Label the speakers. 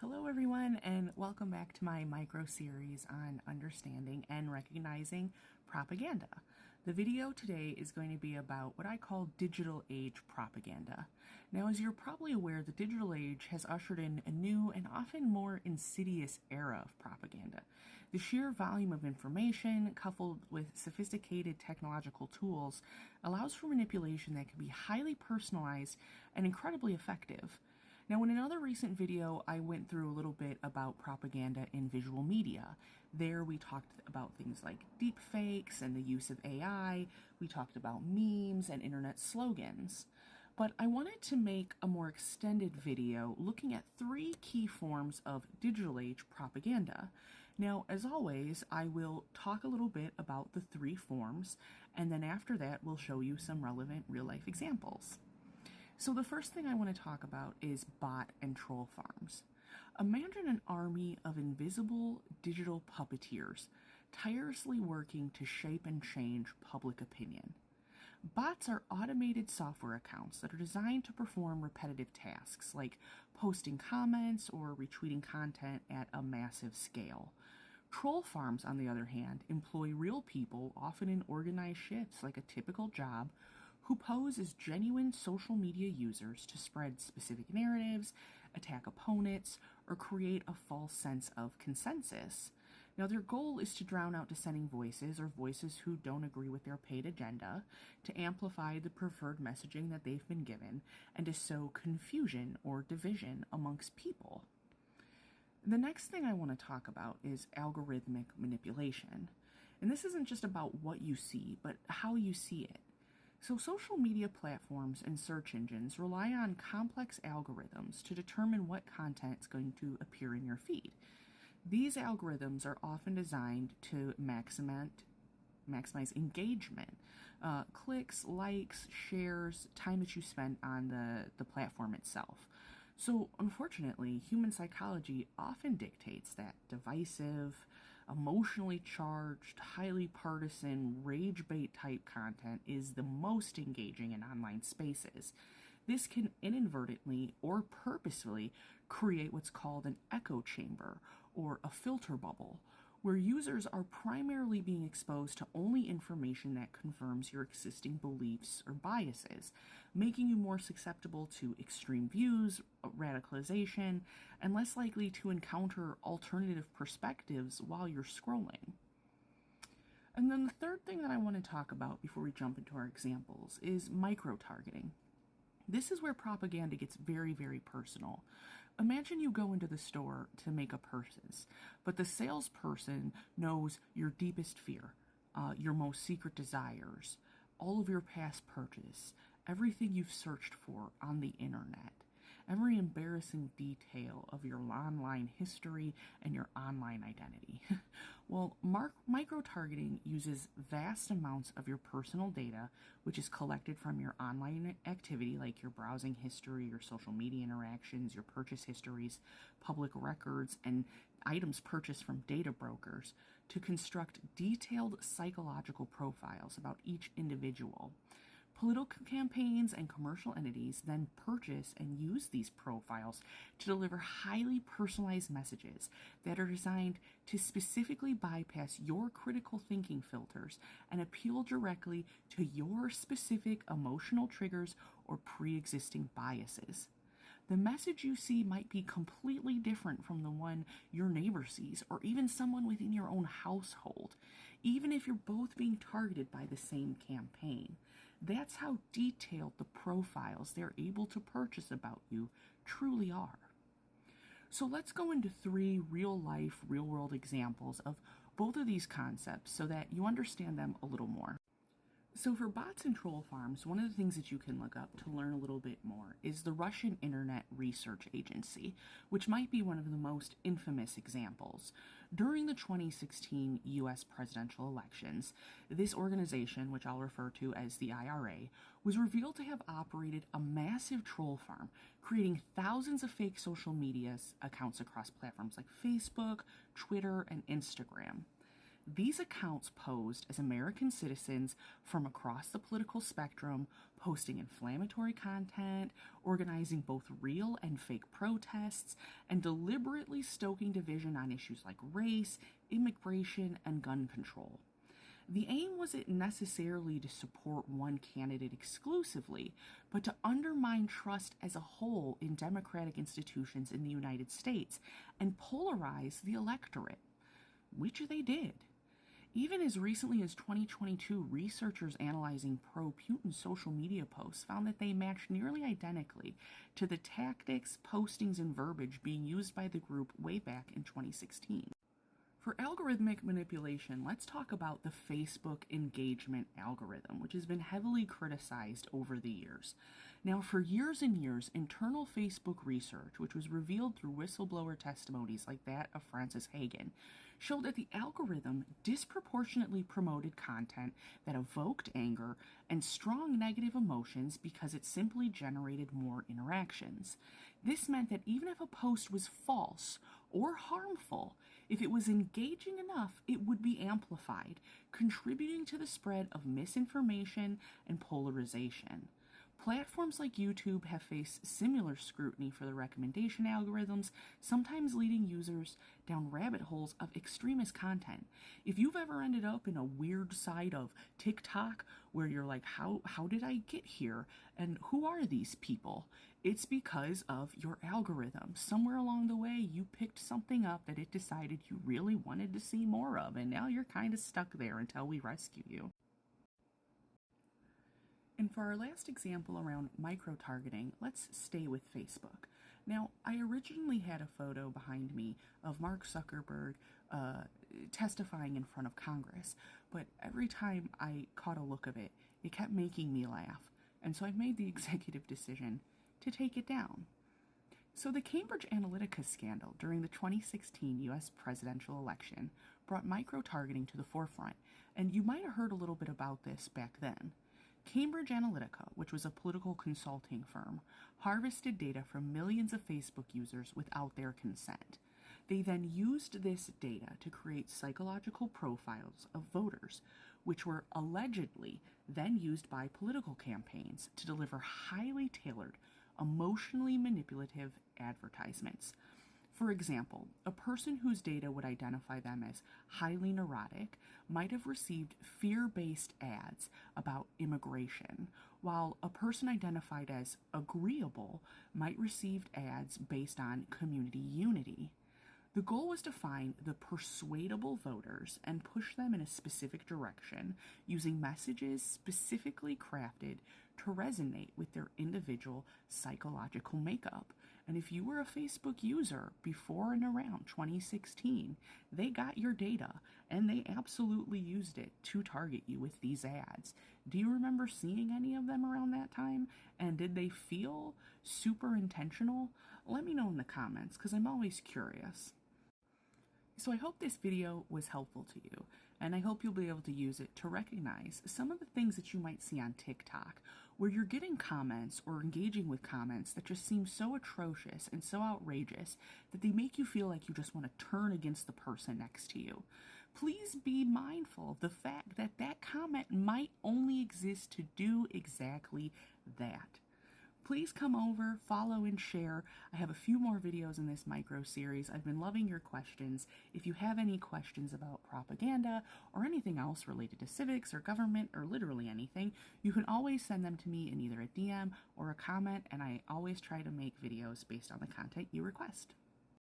Speaker 1: Hello, everyone, and welcome back to my micro series on understanding and recognizing propaganda. The video today is going to be about what I call digital age propaganda. Now, as you're probably aware, the digital age has ushered in a new and often more insidious era of propaganda. The sheer volume of information, coupled with sophisticated technological tools, allows for manipulation that can be highly personalized and incredibly effective. Now, in another recent video, I went through a little bit about propaganda in visual media. There, we talked about things like deepfakes and the use of AI. We talked about memes and internet slogans. But I wanted to make a more extended video looking at three key forms of digital age propaganda. Now, as always, I will talk a little bit about the three forms, and then after that, we'll show you some relevant real-life examples. So the first thing I want to talk about is bot and troll farms. Imagine an army of invisible digital puppeteers tirelessly working to shape and change public opinion. Bots are automated software accounts that are designed to perform repetitive tasks like posting comments or retweeting content at a massive scale. Troll farms, on the other hand, employ real people, often in organized shifts like a typical job, who pose as genuine social media users to spread specific narratives, attack opponents, or create a false sense of consensus. Now, their goal is to drown out dissenting voices or voices who don't agree with their paid agenda, to amplify the preferred messaging that they've been given, and to sow confusion or division amongst people. The next thing I want to talk about is algorithmic manipulation. And this isn't just about what you see, but how you see it. So social media platforms and search engines rely on complex algorithms to determine what content is going to appear in your feed. These algorithms are often designed to maximize engagement, clicks, likes, shares, time that you spend on the platform itself. So, unfortunately, human psychology often dictates that divisive, emotionally charged, highly partisan, rage bait type content is the most engaging in online spaces. This can inadvertently or purposefully create what's called an echo chamber or a filter bubble, where users are primarily being exposed to only information that confirms your existing beliefs or biases, making you more susceptible to extreme views, radicalization, and less likely to encounter alternative perspectives while you're scrolling. And then the third thing that I want to talk about before we jump into our examples is micro-targeting. This is where propaganda gets very, very personal. Imagine you go into the store to make a purchase, but the salesperson knows your deepest fear, your most secret desires, all of your past purchase, everything you've searched for on the internet, every embarrassing detail of your online history and your online identity. Well, micro-targeting uses vast amounts of your personal data, which is collected from your online activity like your browsing history, your social media interactions, your purchase histories, public records, and items purchased from data brokers, to construct detailed psychological profiles about each individual. Political campaigns and commercial entities then purchase and use these profiles to deliver highly personalized messages that are designed to specifically bypass your critical thinking filters and appeal directly to your specific emotional triggers or pre-existing biases. The message you see might be completely different from the one your neighbor sees, or even someone within your own household, even if you're both being targeted by the same campaign. That's how detailed the profiles they're able to purchase about you truly are. So let's go into three real-life, real-world examples of both of these concepts so that you understand them a little more. So for bots and troll farms, one of the things that you can look up to learn a little bit more is the Russian Internet Research Agency, which might be one of the most infamous examples. During the 2016 US presidential elections, this organization, which I'll refer to as the IRA, was revealed to have operated a massive troll farm, creating thousands of fake social media accounts across platforms like Facebook, Twitter, and Instagram. these accounts posed as American citizens from across the political spectrum, posting inflammatory content, organizing both real and fake protests, and deliberately stoking division on issues like race, immigration, and gun control. The aim wasn't necessarily to support one candidate exclusively, but to undermine trust as a whole in democratic institutions in the United States and polarize the electorate, which they did. Even as recently as 2022, researchers analyzing pro-Putin social media posts found that they matched nearly identically to the tactics, postings, and verbiage being used by the group way back in 2016. For algorithmic manipulation, let's talk about the Facebook engagement algorithm, which has been heavily criticized over the years. Now, for years and years, internal Facebook research, which was revealed through whistleblower testimonies like that of Frances Haugen, showed that the algorithm disproportionately promoted content that evoked anger and strong negative emotions because it simply generated more interactions. This meant that even if a post was false or harmful, if it was engaging enough, it would be amplified, contributing to the spread of misinformation and polarization. Platforms like YouTube have faced similar scrutiny for the recommendation algorithms, sometimes leading users down rabbit holes of extremist content. If you've ever ended up in a weird side of TikTok where you're like, how did I get here? And who are these people? It's because of your algorithm. Somewhere along the way, you picked something up that it decided you really wanted to see more of, and now you're kind of stuck there until we rescue you. And for our last example around micro-targeting, let's stay with Facebook. Now, I originally had a photo behind me of Mark Zuckerberg testifying in front of Congress, but every time I caught a look of it, it kept making me laugh, and so I made the executive decision to take it down. So the Cambridge Analytica scandal during the 2016 U.S. presidential election brought micro-targeting to the forefront, and you might have heard a little bit about this back then. Cambridge Analytica, which was a political consulting firm, harvested data from millions of Facebook users without their consent. They then used this data to create psychological profiles of voters, which were allegedly then used by political campaigns to deliver highly tailored, emotionally manipulative advertisements. For example, a person whose data would identify them as highly neurotic might have received fear-based ads about immigration, while a person identified as agreeable might receive ads based on community unity. The goal was to find the persuadable voters and push them in a specific direction, using messages specifically crafted to resonate with their individual psychological makeup. And if you were a Facebook user before and around 2016, they got your data and they absolutely used it to target you with these ads. Do you remember seeing any of them around that time? And did they feel super intentional? Let me know in the comments because I'm always curious. So I hope this video was helpful to you, and I hope you'll be able to use it to recognize some of the things that you might see on TikTok, where you're getting comments or engaging with comments that just seem so atrocious and so outrageous that they make you feel like you just want to turn against the person next to you. Please be mindful of the fact that that comment might only exist to do exactly that. Please come over, follow, and share. I have a few more videos in this micro series. I've been loving your questions. If you have any questions about propaganda or anything else related to civics or government or literally anything, you can always send them to me in either a DM or a comment, and I always try to make videos based on the content you request.